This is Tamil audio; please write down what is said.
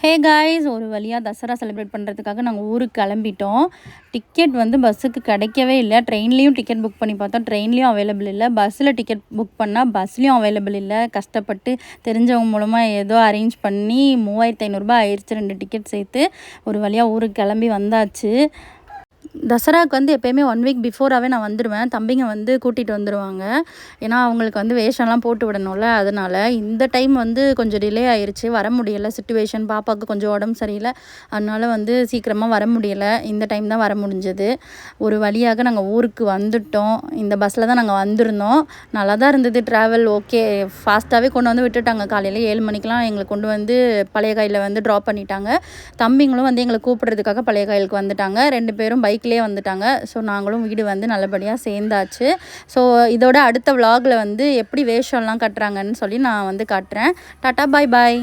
ஹே காய்ஸ், ஒரு வழியாக தசரா செலிப்ரேட் பண்ணுறதுக்காக நாங்கள் ஊருக்கு கிளம்பிட்டோம். டிக்கெட் வந்து பஸ்ஸுக்கு கிடைக்கவே இல்லை. ட்ரெயின்லேயும் டிக்கெட் புக் பண்ணி பார்த்தோம், ட்ரெயின்லேயும் அவைலபிள் இல்லை. பஸ்ஸில் டிக்கெட் புக் பண்ணால் பஸ்லேயும் அவைலபிள் இல்லை. கஷ்டப்பட்டு தெரிஞ்சவங்க மூலமாக ஏதோ அரேஞ்ச் பண்ணி 3500 ஆயிடுச்சு 2 டிக்கெட் சேர்த்து. ஒரு வழியாக ஊருக்கு கிளம்பி வந்தாச்சு. தசராவுக்கு வந்து எப்போயுமே 1 வீக் பிஃபோராகவே நான் வந்துடுவேன். தம்பிங்க வந்து கூட்டிகிட்டு வந்துடுவாங்க. ஏன்னா அவங்களுக்கு வந்து வேஷம்லாம் போட்டு விடணும்ல, அதனால். இந்த டைம் வந்து கொஞ்சம் டிலே ஆயிடுச்சு, வர முடியலை. சிச்சுவேஷன் பாப்பாவுக்கு கொஞ்சம் உடம்பு சரியில்லை, அதனால் வந்து சீக்கிரமாக வர முடியலை. இந்த டைம் தான் வர முடிஞ்சது. ஒரு வழியாக நாங்கள் ஊருக்கு வந்துட்டோம். இந்த பஸ்ஸில் தான் நாங்கள் வந்திருந்தோம். நல்லா தான் இருந்தது ட்ராவல். ஓகே, ஃபாஸ்ட்டாகவே கொண்டு வந்து விட்டுட்டாங்க. காலையில் 7 மணிக்கெலாம் எங்களை கொண்டு வந்து பழைய காயில் வந்து ட்ராப் பண்ணிட்டாங்க. தம்பிங்களும் வந்து எங்களை கூப்பிட்றதுக்காக பழைய காயிலுக்கு வந்துட்டாங்க. 2 பேரும் பைக்லேயே வந்துட்டாங்க. ஸோ நாங்களும் வீடு வந்து நல்லபடியாக சேர்ந்தாச்சு. ஸோ இதோட அடுத்த விலாகில் வந்து எப்படி வேஷம்லாம் கட்டுறாங்கன்னு சொல்லி நான் வந்து காட்டுறேன். டாட்டா, பாய் பாய்.